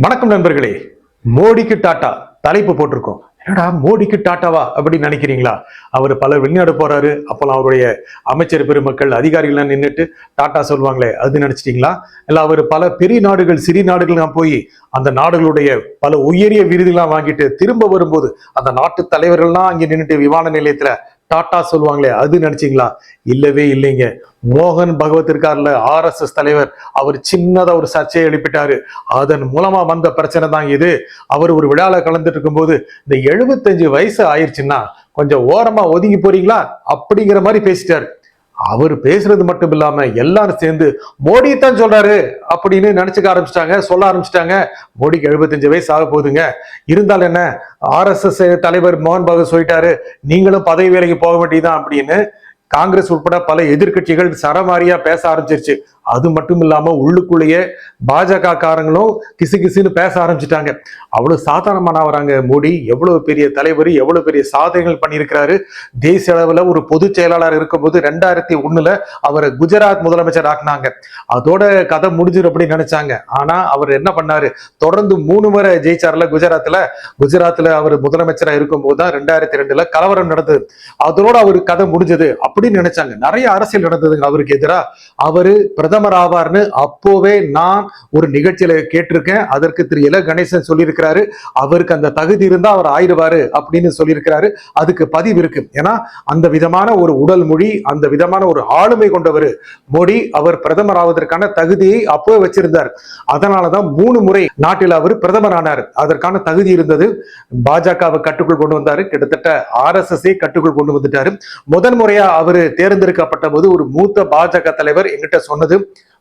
வணக்கம் நண்பர்களே. மோடிக்கு டாட்டா தலைப்பு போட்டிருக்கோம். என்னடா மோடிக்கு டாட்டாவா அப்படின்னு நினைக்கிறீங்களா? அவர் பல வெளிநாடு போறாரு, அப்பெல்லாம் அவருடைய அமைச்சர் பெருமக்கள் அதிகாரிகள் நின்றுட்டு டாட்டா சொல்லுவாங்களே, அது நினைச்சிட்டீங்களா? இல்ல அவர் பல பெரிய நாடுகள் சிறிய நாடுகள்லாம் போய் அந்த நாடுகளுடைய பல உயரிய விருதுலாம் வாங்கிட்டு திரும்ப வரும்போது அந்த நாட்டு தலைவர்கள்லாம் அங்கே நின்றுட்டு விமான நிலையத்துல டாட்டா சொல்லுவாங்களே, அது நினைச்சீங்களா? இல்லவே இல்லைங்க. மோகன் பகவத் இருக்கார்ல, RSS தலைவர், அவர் சின்னதா ஒரு சர்ச்சையை எழுப்பிட்டாரு. அதன் மூலமா வந்த பிரச்சனை தான் இது. அவர் ஒரு விழால கலந்துட்டு இருக்கும்போது இந்த 75 வயசு ஆயிடுச்சுன்னா கொஞ்சம் ஓரமா ஒதுங்கி போறீங்களா அப்படிங்கிற மாதிரி பேசிட்டாரு. அவர் பேசுறது மட்டும் இல்லாம எல்லாரும் சேர்ந்து மோடி தான் சொல்றாரு அப்படின்னு நினைச்சுக்க ஆரம்பிச்சிட்டாங்க, சொல்ல ஆரம்பிச்சிட்டாங்க. மோடிக்கு 75 வயசு ஆக போகுதுங்க, இருந்தாலும் என்ன, RSS தலைவர் மோகன் பகவத் சொல்லிட்டாரு, நீங்களும் பதவி வேலைக்கு போக வேண்டியதான் அப்படின்னு காங்கிரஸ் உட்பட பல எதிர்கட்சிகள் சரமாரியா பேச ஆரம்பிச்சிருச்சு. அது மட்டும் இல்லாம உள்ளுக்குள்ளேயே பாஜக காரங்களும் கிசு கிசுன்னு பேச ஆரம்பிச்சுட்டாங்க. அவ்வளவு சாதாரணமானவராங்க மோடி. எவ்வளவு பெரிய தலைவர், எவ்வளவு பெரிய சாதனைகள் பண்ணியிருக்கிறாரு. தேசிய அளவுல ஒரு பொதுச் செயலாளர் இருக்கும்போது 2001 அவரை குஜராத் முதலமைச்சர் ஆக்குனாங்க. அதோட கதை முடிஞ்சிடும் அப்படின்னு நினைச்சாங்க. ஆனா அவர் என்ன பண்ணாரு, தொடர்ந்து 3 முறை ஜெயிச்சார்ல குஜராத்ல அவர் முதலமைச்சரா இருக்கும் போதுதான் 2002 கலவரம் நடந்தது. அதோட அவர் கதை முடிஞ்சது அப்படின்னு நினைச்சாங்க. நிறைய அரசியல் நடந்ததுங்க அவருக்கு எதிராக. அவரு பிரதமர் ஆவார்னு அப்போவே நான் ஒரு நிகழ்ச்சியில கேட்டிருக்கேன். அதற்கு திரு இல கணேசன் சொல்லியிருக்கிறாரு, அவருக்கு அந்த தகுதி இருந்தா அவர் ஆயிடுவாரு அப்படின்னு சொல்லியிருக்கிறாரு. அதுக்கு பதிவு இருக்கு. ஏன்னா அந்த விதமான ஒரு உடல் மொழி, அந்த விதமான ஒரு ஆளுமை கொண்டவர் மோடி. அவர் பிரதமர் ஆவதற்கான தகுதியை அப்போ வச்சிருந்தார். அதனாலதான் 3 முறை நாட்டில் அவர் பிரதமர் ஆனார். அதற்கான தகுதி இருந்தது. பாஜகவை கட்டுக்குள் கொண்டு வந்தாரு. கிட்டத்தட்ட RSS கட்டுக்குள் கொண்டு வந்துட்டாரு. முதன் முறையா அவரு தேர்ந்தெடுக்கப்பட்ட போது ஒரு மூத்த பாஜக தலைவர் என்கிட்ட சொன்னது,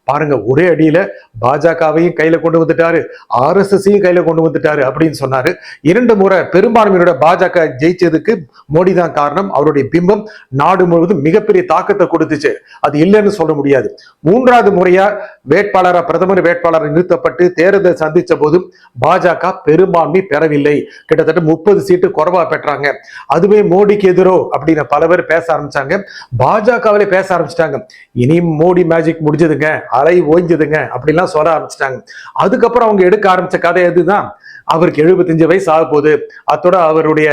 பாருங்க, ஒரே அடியில பாஜகவையும் கையில கொண்டு வந்துட்டாரு, RSSையும் கையில கொண்டு வந்துட்டாரு அப்படின்னு சொன்னாரு. 2 முறை பெரும்பான்மையோட பாஜக ஜெயிச்சதுக்கு மோடி தான் காரணம். அவருடைய பிம்பம் நாடு முழுவதும் மிகப்பெரிய தாக்கத்தை கொடுத்துச்சு, அது இல்லைன்னு சொல்ல முடியாது. 3வது முறையா வேட்பாளரா பிரதமர் வேட்பாளர் நிறுத்தப்பட்டு தேர்தல் சந்திச்ச போதும் பாஜக பெரும்பான்மை பெறவில்லை. கிட்டத்தட்ட 30 சீட்டு குறைவா பெற்றாங்க. அதுவே மோடிக்கு எதிரோ அப்படின்னு பல பேர் பேச ஆரம்பிச்சாங்க. பாஜகவிலே பேச ஆரம்பிச்சிட்டாங்க, இனி மோடி மேஜிக் முடிஞ்சதுங்க, அலை ஓய்ஞ்சதுங்க அப்படிலாம் சொல்ல ஆரம்பிச்சிட்டாங்க. அதுக்கப்புறம் அவங்க எடுக்க ஆரம்பிச்ச கதை எதுதான், அவருக்கு 75 வயசு ஆக போகுது, அதோட அவருடைய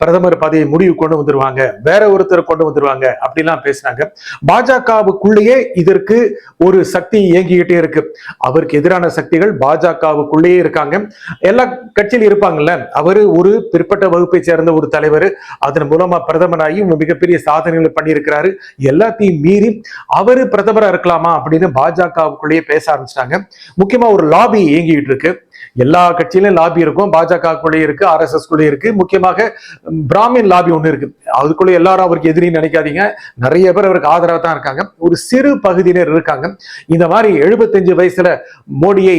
பிரதமர் பதவி முடிவு கொண்டு வந்துருவாங்க, வேற ஒருத்தர் கொண்டு வந்துருவாங்க அப்படிலாம் பேசினாங்க. பாஜகவுக்குள்ளேயே இதற்கு ஒரு சக்தி இயங்கிக்கிட்டே இருக்கு. அவருக்கு எதிரான சக்திகள் பாஜகவுக்குள்ளேயே இருக்காங்க. எல்லா கட்சியிலும் இருப்பாங்கல்ல. அவரு ஒரு பிற்பட்ட வகுப்பை சேர்ந்த ஒரு தலைவர், அதன் மூலமா பிரதமராகி மிகப்பெரிய சாதனைகளை பண்ணியிருக்கிறாரு. எல்லாத்தையும் மீறி அவரு பிரதமரா இருக்கலாமா அப்படின்னு பாஜகவுக்குள்ளேயே பேச ஆரம்பிச்சிட்டாங்க. முக்கியமா ஒரு லாபி இயங்கிட்டு இருக்கு. எல்லா கட்சியிலும் லாபி இருக்கும், பாஜகக்குள்ளேயே இருக்கு, RSS குள்ளே இருக்கு. முக்கியமாக பிராமின் லாபி ஒண்ணு இருக்கு. அதுக்குள்ள எல்லாரும் அவருக்கு எதிரின்னு நினைக்காதீங்க, நிறைய பேர் அவருக்கு ஆதரவா தான் இருக்காங்க. ஒரு சிறு பகுதியினர் இருக்காங்க. இந்த மாதிரி 75 வயசுல மோடியை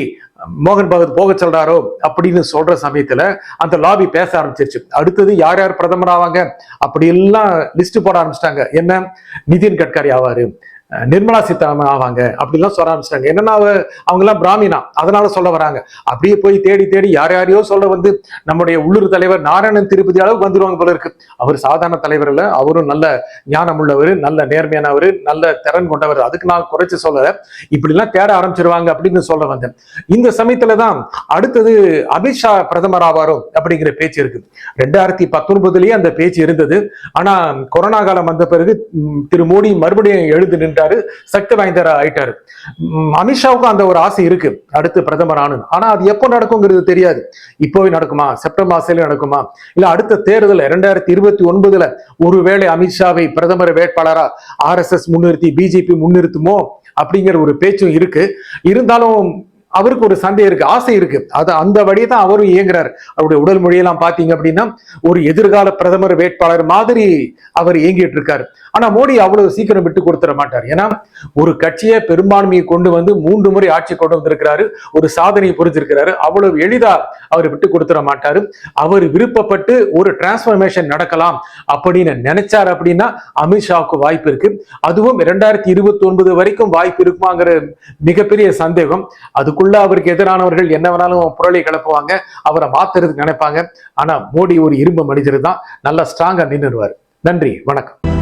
மோகன் பகவத் போக சொல்றாரோ அப்படின்னு சொல்ற சமயத்துல அந்த லாபி பேச ஆரம்பிச்சிருச்சு. அடுத்தது யார் யார் பிரதமர் ஆவாங்க அப்படி எல்லாம் லிஸ்ட் போட ஆரம்பிச்சிட்டாங்க. என்ன, நிதின் கட்கரி ஆவாரு, நிர்மலா சீதாராமன் ஆவாங்க அப்படிலாம் சொல்ல ஆரம்பிச்சிட்டாங்க. என்னன்னா அவங்க எல்லாம் பிராமினா, அதனால சொல்ல வராங்க. அப்படியே போய் தேடி தேடி யார் யாரையோ சொல்ல வந்து நம்முடைய உள்ளூர் தலைவர் நாராயணன் திருப்பதி அளவுக்கு வந்துருவாங்க போல இருக்கு. அவர் சாதாரண தலைவர் இல்ல, அவரும் நல்ல ஞானம் உள்ளவர், நல்ல நேர்மையானவர், நல்ல திறன் கொண்டவர். அதுக்கு நான் குறைச்சு சொல்லல, இப்படி எல்லாம் தேட ஆரம்பிச்சிருவாங்க அப்படின்னு சொல்ல வந்தேன். இந்த சமயத்துலதான் அடுத்தது அமித்ஷா பிரதமர் ஆவாரோ அப்படிங்கிற பேச்சு இருக்கு. 2019 அந்த பேச்சு இருந்தது. ஆனா கொரோனா காலம் வந்த பிறகு திரு மோடி மறுபடியும் எழுந்து நின்றாரு, சக்தி வாய்ந்தரா ஆயிட்டாரு. அமித்ஷாவுக்கும் அந்த ஒரு ஆசை இருக்கு, அடுத்து பிரதமர் ஆனு. ஆனா அது எப்போ நடக்குங்கிறது தெரியாது. இப்போவே நடக்குமா, செப்டம்பர் மாசத்துல நடக்குமா, இல்ல அடுத்த தேர்தல் 2029 ஒருவேளை அமித்ஷாவை பிரதமர் வேட்பாளரா RSS முன்னிறுத்தி BJP முன்னிறுத்துமோ அப்படிங்கிற ஒரு பேச்சும் இருக்கு. இருந்தாலும் அவருக்கு ஒரு சந்தேகம் இருக்கு, ஆசை இருக்கு. அது அந்த வழியை தான் அவரும் இயங்குறாரு. அவருடைய உடல் மொழியெல்லாம் பாத்தீங்க அப்படின்னா ஒரு எதிர்கால பிரதமர் வேட்பாளர் மாதிரி அவர் இயங்கிட்டு இருக்காரு. ஆனா மோடி அவ்வளவு சீக்கிரம் விட்டு கொடுத்துட மாட்டார். ஏன்னா ஒரு கட்சியை பெரும்பான்மையை கொண்டு வந்து 3 முறை ஆட்சி கொண்டு வந்திருக்கிறாரு, ஒரு சாதனையை புரிஞ்சிருக்கிறாரு. அவ்வளவு எளிதா அவர் விட்டு கொடுத்துட மாட்டாரு. அவர் விருப்பப்பட்டு ஒரு டிரான்ஸ்பர்மேஷன் நடக்கலாம் அப்படின்னு நினைச்சார் அப்படின்னா அமித்ஷாவுக்கு வாய்ப்பு இருக்கு. அதுவும் 2029 வரைக்கும் வாய்ப்பு இருக்குமாங்கிற மிகப்பெரிய சந்தேகம். அதுக்குள்ள அவருக்கு எதிரானவர்கள் என்ன வேணாலும் புரளி கிளப்புவாங்க, அவரை மாத்துறதுக்கு நினைப்பாங்க. ஆனா மோடி ஒரு இரும்பு மனிதர் தான், நல்லா ஸ்ட்ராங்கா நின்றுடுவார். நன்றி, வணக்கம்.